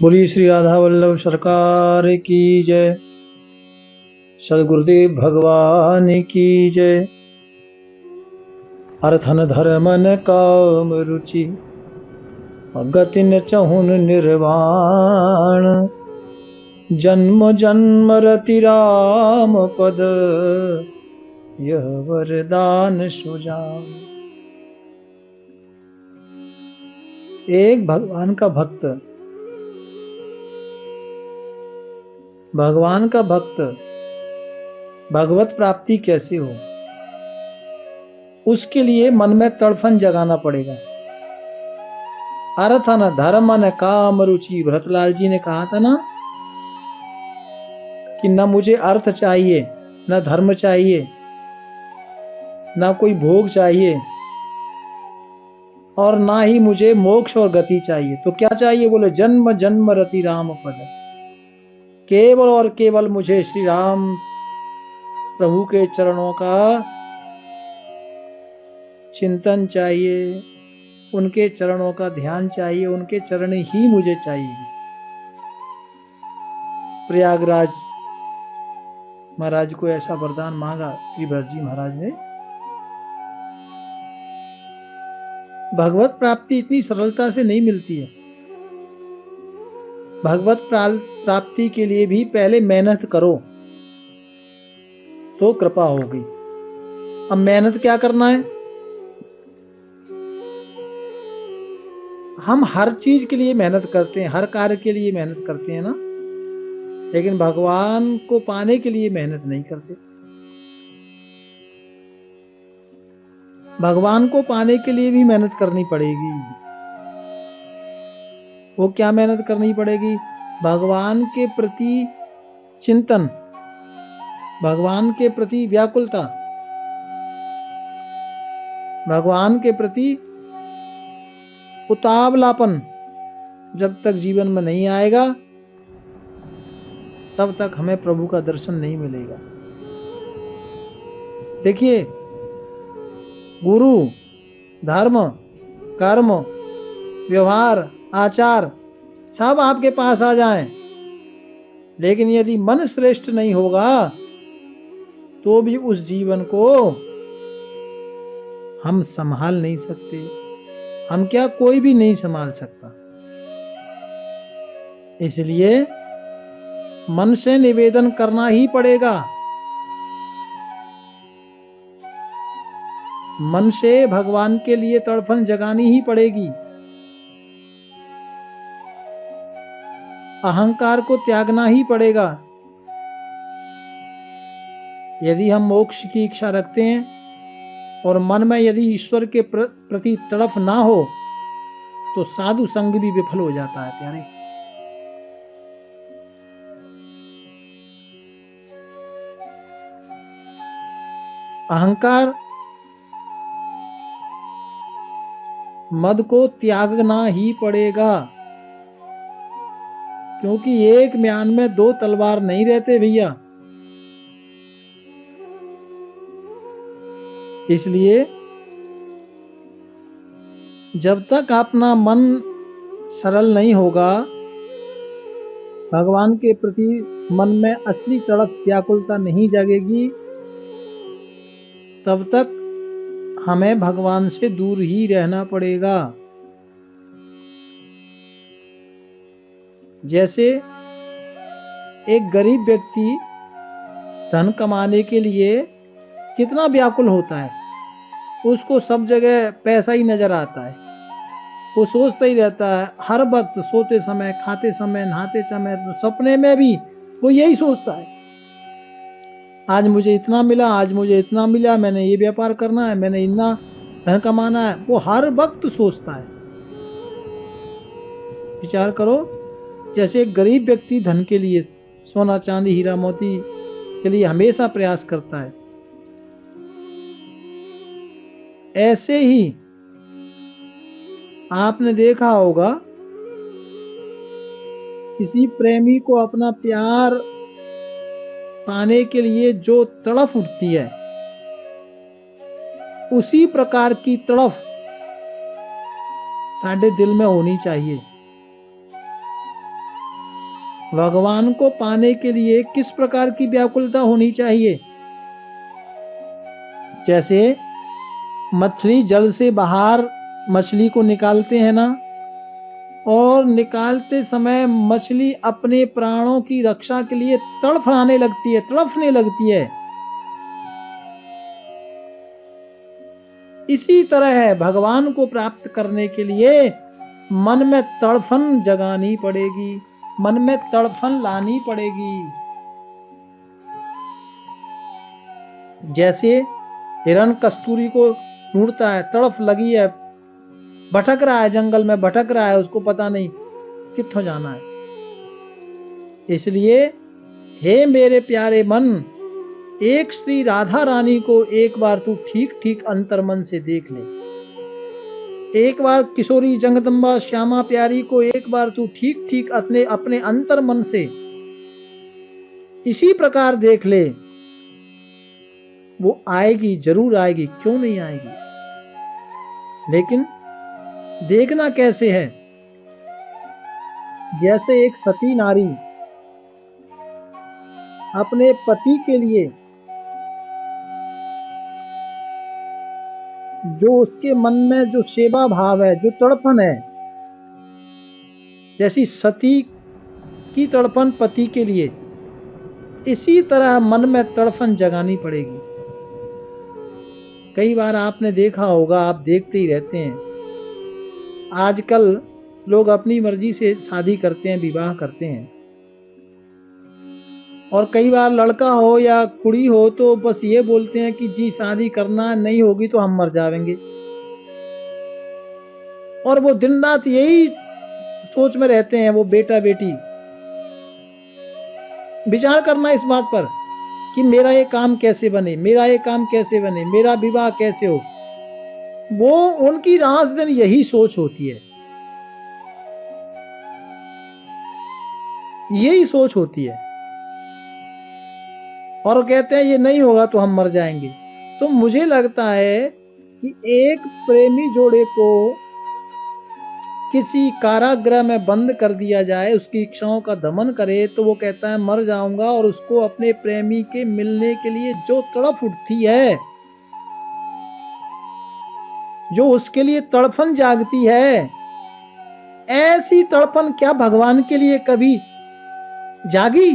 बोलिए श्री राधा वल्लभ सरकार की जय। सदगुरुदेव भगवान की जय। अर्थन धर्मन काम रुचि गति न चहुन निर्वाण। जन्म जन्म रति राम पद यह वरदान सुजान। एक भगवान का भक्त भगवत प्राप्ति कैसे हो, उसके लिए मन में तड़फन जगाना पड़ेगा। अर्थन धर्मन काम रुचि, भरतलाल जी ने कहा था ना कि न मुझे अर्थ चाहिए, न धर्म चाहिए, न कोई भोग चाहिए, और ना ही मुझे मोक्ष और गति चाहिए। तो क्या चाहिए? बोले जन्म जन्म रति राम पद। केवल और केवल मुझे श्री राम प्रभु के चरणों का चिंतन चाहिए, उनके चरणों का ध्यान चाहिए, उनके चरण ही मुझे चाहिए। प्रयागराज महाराज को ऐसा वरदान मांगा श्री भरत जी महाराज ने। भगवत प्राप्ति इतनी सरलता से नहीं मिलती है। भगवत प्राप्ति के लिए भी पहले मेहनत करो तो कृपा होगी। अब मेहनत क्या करना है? हम हर चीज के लिए मेहनत करते हैं, हर कार्य के लिए मेहनत करते हैं ना, लेकिन भगवान को पाने के लिए मेहनत नहीं करते। भगवान को पाने के लिए भी मेहनत करनी पड़ेगी। वो क्या मेहनत करनी पड़ेगी? भगवान के प्रति चिंतन, भगवान के प्रति व्याकुलता, भगवान के प्रति उतावलापन जब तक जीवन में नहीं आएगा, तब तक हमें प्रभु का दर्शन नहीं मिलेगा। देखिए, गुरु, धर्म, कर्म, व्यवहार, आचार सब आपके पास आ जाएं, लेकिन यदि मन श्रेष्ठ नहीं होगा तो भी उस जीवन को हम संभाल नहीं सकते। हम क्या, कोई भी नहीं संभाल सकता। इसलिए मन से निवेदन करना ही पड़ेगा। मन से भगवान के लिए तड़फन जगानी ही पड़ेगी। अहंकार को त्यागना ही पड़ेगा। यदि हम मोक्ष की इच्छा रखते हैं और मन में यदि ईश्वर के प्रति तड़फ ना हो, तो साधु संग भी विफल हो जाता है प्यारे। अहंकार, मद को त्यागना ही पड़ेगा, क्योंकि एक म्यान में दो तलवार नहीं रहते भैया। इसलिए जब तक अपना मन सरल नहीं होगा, भगवान के प्रति मन में असली तड़प व्याकुलता नहीं जागेगी, तब तक हमें भगवान से दूर ही रहना पड़ेगा। जैसे एक गरीब व्यक्ति धन कमाने के लिए कितना व्याकुल होता है, उसको सब जगह पैसा ही नजर आता है। वो सोचता ही रहता है हर वक्त, सोते समय, खाते समय, नहाते समय, सपने में भी वो यही सोचता है, आज मुझे इतना मिला, आज मुझे इतना मिला, मैंने ये व्यापार करना है, मैंने इतना धन कमाना है। वो हर वक्त सोचता है। विचार करो, जैसे एक गरीब व्यक्ति धन के लिए, सोना चांदी हीरा मोती के लिए हमेशा प्रयास करता है, ऐसे ही आपने देखा होगा किसी प्रेमी को अपना प्यार पाने के लिए जो तड़फ उठती है, उसी प्रकार की तड़फ साढ़े दिल में होनी चाहिए। भगवान को पाने के लिए किस प्रकार की व्याकुलता होनी चाहिए? जैसे मछली जल से बाहर मछली को निकालते हैं ना, और निकालते समय मछली अपने प्राणों की रक्षा के लिए तड़फड़ाने लगती है, तड़फने लगती है। इसी तरह है, भगवान को प्राप्त करने के लिए मन में तड़फन जगानी पड़ेगी, मन में तड़फन लानी पड़ेगी। जैसे हिरण कस्तूरी को ढूंढता है, तड़फ लगी है, भटक रहा है, जंगल में भटक रहा है, उसको पता नहीं कित्थों जाना है। इसलिए हे मेरे प्यारे मन, एक श्री राधा रानी को एक बार तू ठीक ठीक अंतर्मन से देख ले। एक बार किशोरी जगदम्बा श्यामा प्यारी को एक बार तू ठीक ठीक अपने अंतर मन से इसी प्रकार देख ले। वो आएगी, जरूर आएगी, क्यों नहीं आएगी। लेकिन देखना कैसे है? जैसे एक सती नारी अपने पति के लिए जो उसके मन में जो सेवा भाव है, जो तड़पन है, जैसी सती की तड़पन पति के लिए, इसी तरह मन में तड़पन जगानी पड़ेगी। कई बार आपने देखा होगा, आप देखते ही रहते हैं, आजकल लोग अपनी मर्जी से शादी करते हैं, विवाह करते हैं, और कई बार लड़का हो या कुड़ी हो तो बस ये बोलते हैं कि जी शादी करना नहीं होगी तो हम मर जाएंगे। और वो दिन रात यही सोच में रहते हैं, वो बेटा बेटी विचार करना इस बात पर कि मेरा ये काम कैसे बने, मेरा ये काम कैसे बने, मेरा विवाह कैसे हो। वो उनकी रात दिन यही सोच होती है, यही सोच होती है, और कहते हैं ये नहीं होगा तो हम मर जाएंगे। तो मुझे लगता है कि एक प्रेमी जोड़े को किसी कारागृह में बंद कर दिया जाए, उसकी इच्छाओं का दमन करे, तो वो कहता है मर जाऊंगा, और उसको अपने प्रेमी के मिलने के लिए जो तड़प उठती है, जो उसके लिए तड़फन जागती है, ऐसी तड़पन क्या भगवान के लिए कभी जागी?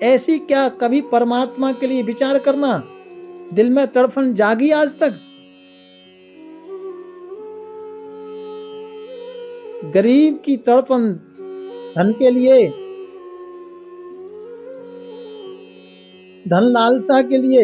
ऐसी क्या कभी परमात्मा के लिए विचार करना, दिल में तड़फन जागी आज तक? गरीब की तड़पन धन के लिए, धन लालसा के लिए,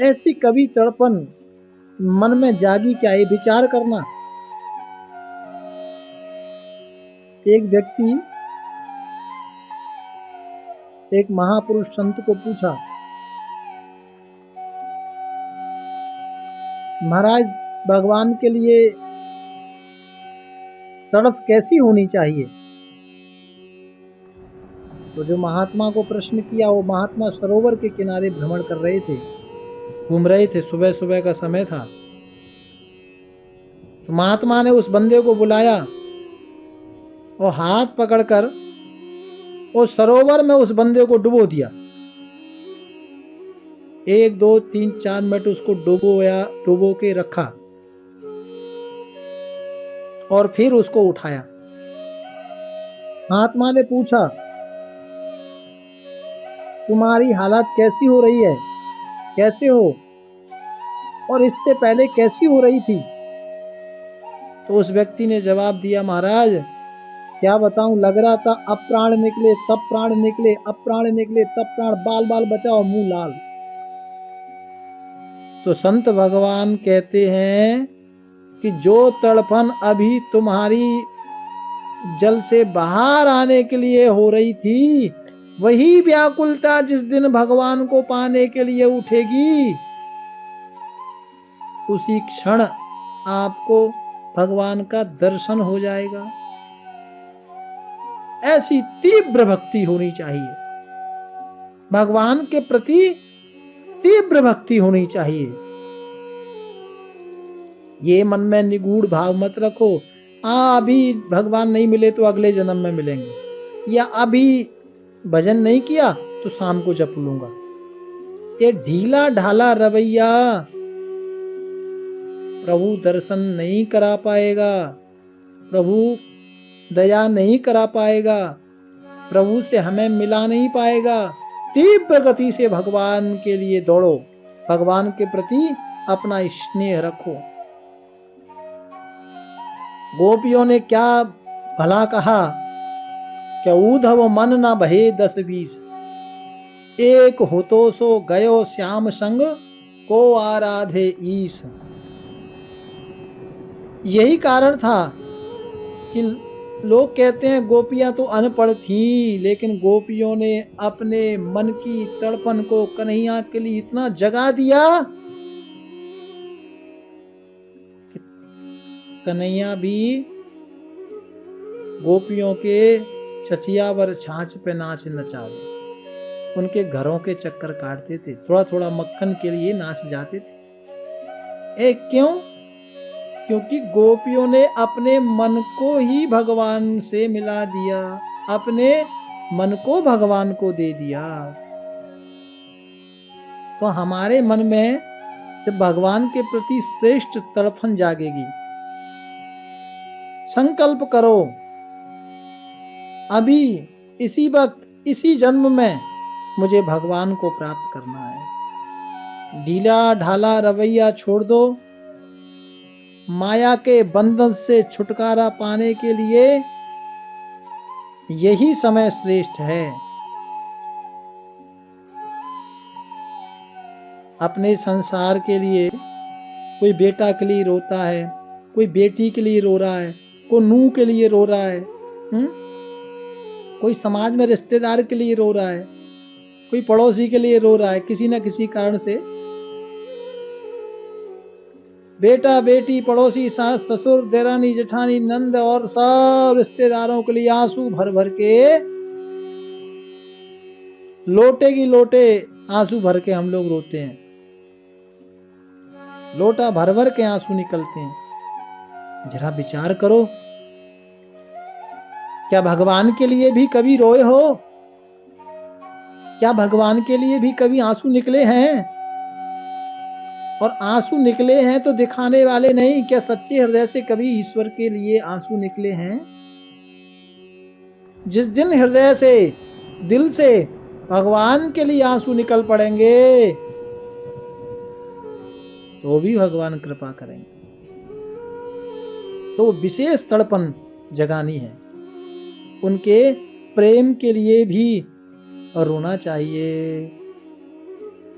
ऐसी कभी तड़पन मन में जागी क्या? ये विचार करना। एक व्यक्ति एक महापुरुष संत को पूछा, महाराज भगवान के लिए तड़प कैसी होनी चाहिए? तो जो महात्मा को प्रश्न किया, वो महात्मा सरोवर के किनारे भ्रमण कर रहे थे, घूम रहे थे, सुबह सुबह का समय था। तो महात्मा ने उस बंदे को बुलाया और हाथ पकड़कर उस सरोवर में उस बंदे को डुबो दिया। 1 2 3 4 मिनट उसको डुबो के रखा, और फिर उसको उठाया। महात्मा ने पूछा, तुम्हारी हालत कैसी हो रही है, कैसे हो, और इससे पहले कैसी हो रही थी? तो उस व्यक्ति ने जवाब दिया, महाराज क्या बताऊं, लग रहा था अब प्राण निकले तब प्राण निकले, अब प्राण निकले तब प्राण, बाल बाल बचाओ मुंह लाल। तो संत भगवान कहते हैं कि जो तड़पन अभी तुम्हारी जल से बाहर आने के लिए हो रही थी, वही व्याकुलता जिस दिन भगवान को पाने के लिए उठेगी, उसी क्षण आपको भगवान का दर्शन हो जाएगा। ऐसी तीव्र भक्ति होनी चाहिए, भगवान के प्रति तीव्र भक्ति होनी चाहिए। ये मन में निगूढ़ भाव मत रखो, अभी भगवान नहीं मिले तो अगले जन्म में मिलेंगे, या अभी भजन नहीं किया तो शाम को जप लूंगा। ये ढीला ढाला रवैया प्रभु दर्शन नहीं करा पाएगा, प्रभु दया नहीं करा पाएगा, प्रभु से हमें मिला नहीं पाएगा। तीव्र गति से भगवान के लिए दौड़ो, भगवान के प्रति अपना स्नेह रखो। गोपियों ने क्या भला कहा कि ऊधव मन न बहे 10-20, एक होतो सो गयो श्याम संग को आराधे ईश। यही कारण था कि लोग कहते हैं गोपियां तो अनपढ़ थीं, लेकिन गोपियों ने अपने मन की तड़पन को कन्हैया के लिए इतना जगा दिया कि कन्हैया भी गोपियों के छछियावर छाछ पे नाच नचावे, उनके घरों के चक्कर काटते थे, थोड़ा थोड़ा मक्खन के लिए नाच जाते थे। क्यों? क्योंकि गोपियों ने अपने मन को ही भगवान से मिला दिया, अपने मन को भगवान को दे दिया। तो हमारे मन में जब भगवान के प्रति श्रेष्ठ तड़पन जागेगी, संकल्प करो अभी इसी वक्त इसी जन्म में मुझे भगवान को प्राप्त करना है। ढीला ढाला रवैया छोड़ दो, माया के बंधन से छुटकारा पाने के लिए यही समय श्रेष्ठ है। अपने संसार के लिए कोई बेटा के लिए रोता है, कोई बेटी के लिए रो रहा है, कोई नूह के लिए रो रहा है, कोई समाज में रिश्तेदार के लिए रो रहा है, कोई पड़ोसी के लिए रो रहा है। किसी न किसी कारण से बेटा बेटी पड़ोसी सास ससुर देरानी जेठानी नंद और सब रिश्तेदारों के लिए आंसू भर भर के, लोटे की लोटे आंसू भर के हम लोग रोते हैं, लोटा भर भर के आंसू निकलते हैं। जरा विचार करो, क्या भगवान के लिए भी कभी रोए हो? क्या भगवान के लिए भी कभी आंसू निकले हैं? और आंसू निकले हैं तो दिखाने वाले नहीं, क्या सच्चे हृदय से कभी ईश्वर के लिए आंसू निकले हैं? जिस दिन हृदय से, दिल से भगवान के लिए आंसू निकल पड़ेंगे तो भी भगवान कृपा करेंगे। तो विशेष तड़पन जगानी है, उनके प्रेम के लिए भी रोना चाहिए।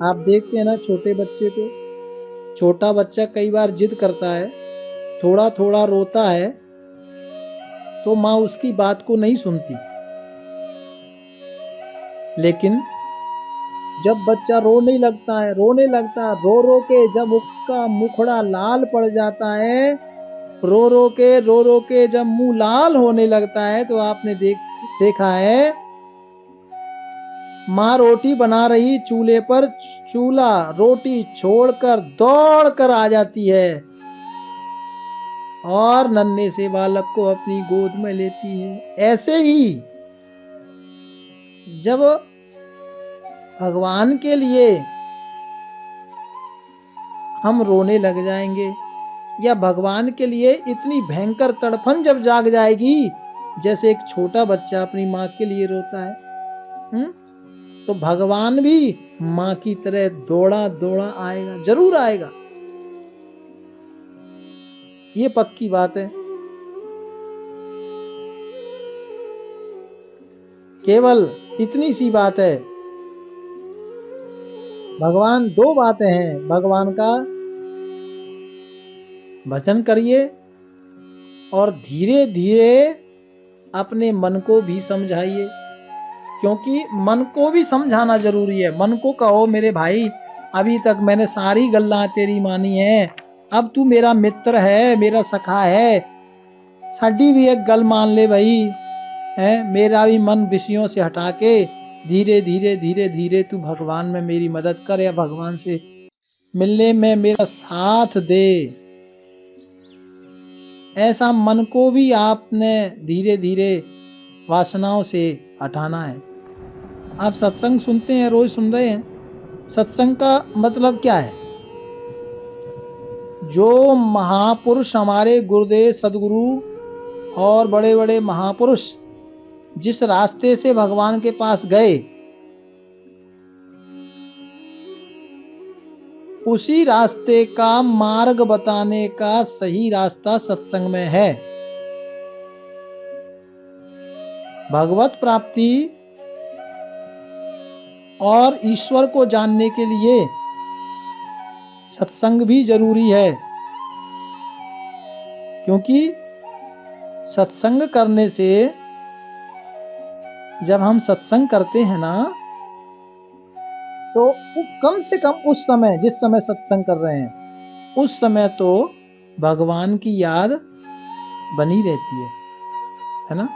आप देखते हैं ना छोटे बच्चे को, छोटा बच्चा कई बार जिद करता है, थोड़ा थोड़ा रोता है तो माँ उसकी बात को नहीं सुनती, लेकिन जब बच्चा रोने लगता है, रो रो के जब उसका मुखड़ा लाल पड़ जाता है, रो रो के जब मुंह लाल होने लगता है, तो आपने देखा है माँ रोटी बना रही चूल्हे पर, चूल्हा रोटी छोड़कर दौड़ कर आ जाती है और नन्हे से बालक को अपनी गोद में लेती है। ऐसे ही जब भगवान के लिए हम रोने लग जाएंगे, या भगवान के लिए इतनी भयंकर तड़फन जब जाग जाएगी, जैसे एक छोटा बच्चा अपनी माँ के लिए रोता है, तो भगवान भी माँ की तरह दौड़ा दौड़ा आएगा, जरूर आएगा। ये पक्की बात है। केवल इतनी सी बात है, भगवान, दो बातें हैं, भगवान का भजन करिए और धीरे धीरे अपने मन को भी समझाइए, क्योंकि मन को भी समझाना जरूरी है। मन को कहो मेरे भाई, अभी तक मैंने सारी गल्ला तेरी मानी है, अब तू मेरा मित्र है, मेरा सखा है, साडी भी एक गल मान ले भाई, है मेरा भी मन विषयों से हटा के धीरे धीरे धीरे धीरे तू भगवान में मेरी मदद कर, या भगवान से मिलने में मेरा साथ दे। ऐसा मन को भी आपने धीरे धीरे वासनाओं से हटाना है। आप सत्संग सुनते हैं, रोज सुन रहे हैं। सत्संग का मतलब क्या है? जो महापुरुष हमारे गुरुदेव सदगुरु और बड़े बड़े महापुरुष जिस रास्ते से भगवान के पास गए, उसी रास्ते का मार्ग बताने का सही रास्ता सत्संग में है। भगवत प्राप्ति और ईश्वर को जानने के लिए सत्संग भी जरूरी है, क्योंकि सत्संग करने से, जब हम सत्संग करते हैं ना, तो कम से कम उस समय, जिस समय सत्संग कर रहे हैं, उस समय तो भगवान की याद बनी रहती है ना।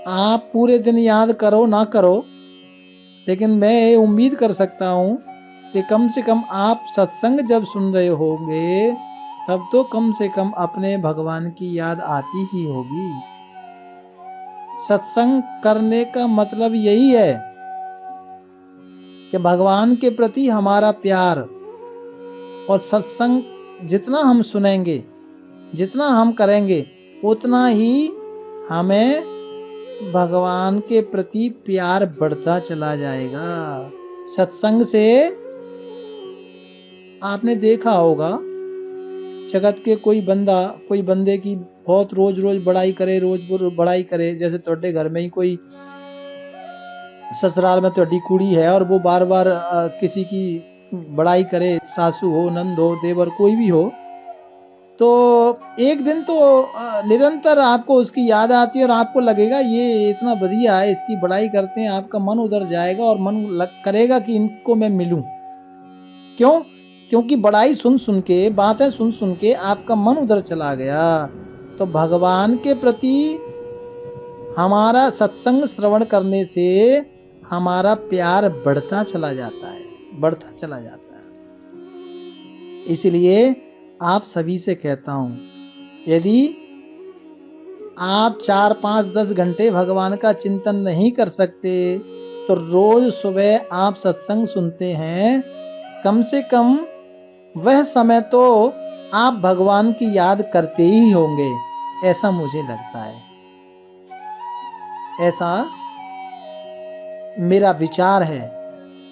आप पूरे दिन याद करो ना करो, लेकिन मैं ये उम्मीद कर सकता हूं कि कम से कम आप सत्संग जब सुन रहे होंगे, तब तो कम से कम अपने भगवान की याद आती ही होगी। सत्संग करने का मतलब यही है कि भगवान के प्रति हमारा प्यार, और सत्संग जितना हम सुनेंगे, जितना हम करेंगे, उतना ही हमें भगवान के प्रति प्यार बढ़ता चला जाएगा। सत्संग से आपने देखा होगा, जगत के कोई बंदे की बहुत रोज रोज बड़ाई करे, बड़ाई करे। जैसे ਤੁਹਾਡੇ घर में ही कोई ससुराल में ਤੁਹਾਡੀ कुड़ी है और वो बार बार किसी की बड़ाई करे, सासू हो, नंद हो, देवर, कोई भी हो, तो एक दिन तो निरंतर आपको उसकी याद आती है और आपको लगेगा ये इतना बढ़िया है, इसकी बड़ाई करते हैं, आपका मन उधर जाएगा और मन करेगा कि इनको मैं मिलूं। क्यों? क्योंकि बड़ाई सुन सुन के, बातें सुन सुन के आपका मन उधर चला गया। तो भगवान के प्रति हमारा सत्संग श्रवण करने से हमारा प्यार बढ़ता चला जाता है, बढ़ता चला जाता है। इसलिए आप सभी से कहता हूं, यदि आप 4, 5, 10 घंटे भगवान का चिंतन नहीं कर सकते, तो रोज सुबह आप सत्संग सुनते हैं, कम से कम वह समय तो आप भगवान की याद करते ही होंगे, ऐसा मुझे लगता है। ऐसा मेरा विचार है।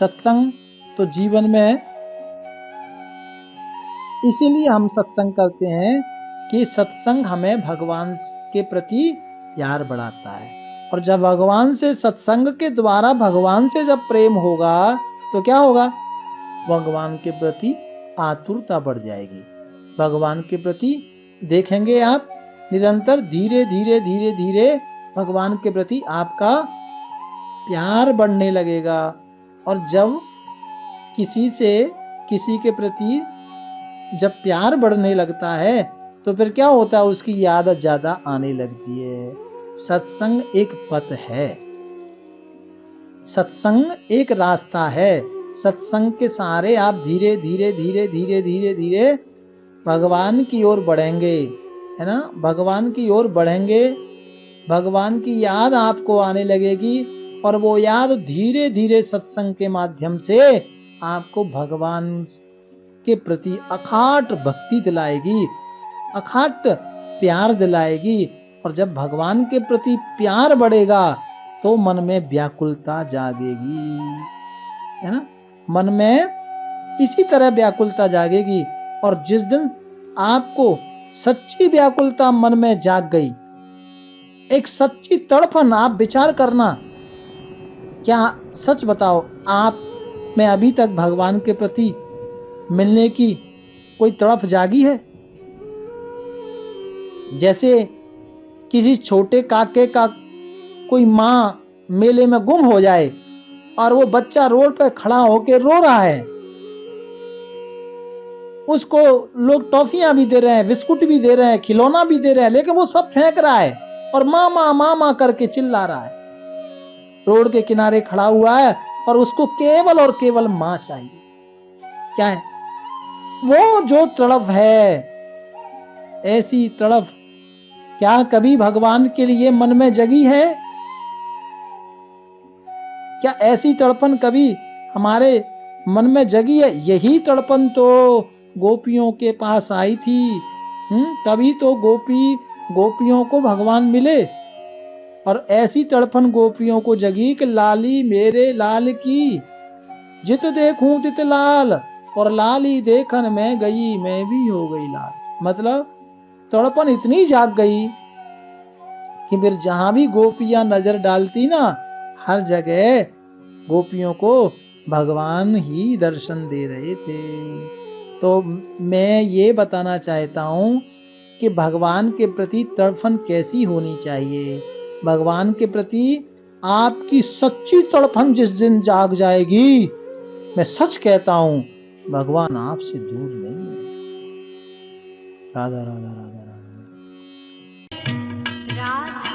सत्संग तो जीवन में इसीलिए हम सत्संग करते हैं कि सत्संग हमें भगवान के प्रति प्यार बढ़ाता है। और जब भगवान से, सत्संग के द्वारा भगवान से जब प्रेम होगा, तो क्या होगा? भगवान के प्रति आतुरता बढ़ जाएगी। भगवान के प्रति देखेंगे आप, निरंतर धीरे धीरे धीरे धीरे भगवान के प्रति आपका प्यार बढ़ने लगेगा। और जब किसी के प्रति जब प्यार बढ़ने लगता है, तो फिर क्या होता है? उसकी याद ज्यादा आने लगती है। सत्संग एक पथ है, सत्संग एक रास्ता है। सत्संग के सहारे आप धीरे धीरे धीरे धीरे धीरे धीरे भगवान की ओर बढ़ेंगे, है ना। भगवान की ओर बढ़ेंगे, भगवान की याद आपको आने लगेगी, और वो याद धीरे धीरे सत्संग के माध्यम से आपको भगवान के प्रति अखाट भक्ति दिलाएगी, अखाट प्यार दिलाएगी। और जब भगवान के प्रति प्यार बढ़ेगा, तो मन में व्याकुलता जागेगी, है ना। मन में इसी तरह व्याकुलता जागेगी। और जिस दिन आपको सच्ची व्याकुलता मन में जाग गई, एक सच्ची तड़पन, आप विचार करना, क्या सच बताओ, आप में अभी तक भगवान के प्रति मिलने की कोई तड़प जागी है? जैसे किसी छोटे काके का कोई माँ मेले में गुम हो जाए और वो बच्चा रोड पर खड़ा होकर रो रहा है, उसको लोग टॉफियां भी दे रहे हैं, बिस्कुट भी दे रहे हैं, खिलौना भी दे रहे हैं, लेकिन वो सब फेंक रहा है और मामा मामा करके चिल्ला रहा है। रोड के किनारे खड़ा हुआ है और उसको केवल और केवल मां चाहिए। क्या है वो? जो तड़प है, ऐसी तड़प क्या कभी भगवान के लिए मन में जगी है? क्या ऐसी तड़पन कभी हमारे मन में जगी है? यही तड़पन तो गोपियों के पास आई थी। तभी तो गोपियों को भगवान मिले। और ऐसी तड़पन गोपियों को जगी कि लाली मेरे लाल की, जित देखूं तित लाल, और लाली देखन में गई मैं भी हो गई लाल। मतलब तड़पन इतनी जाग गई कि फिर जहां भी गोपियां नजर डालती ना, हर जगह गोपियों को भगवान ही दर्शन दे रहे थे। तो मैं ये बताना चाहता हूं कि भगवान के प्रति तड़पन कैसी होनी चाहिए। भगवान के प्रति आपकी सच्ची तड़पन जिस दिन जाग जाएगी, मैं सच कहता हूं भगवान आपसे दूर नहीं है। राधा राधा राधा राधा।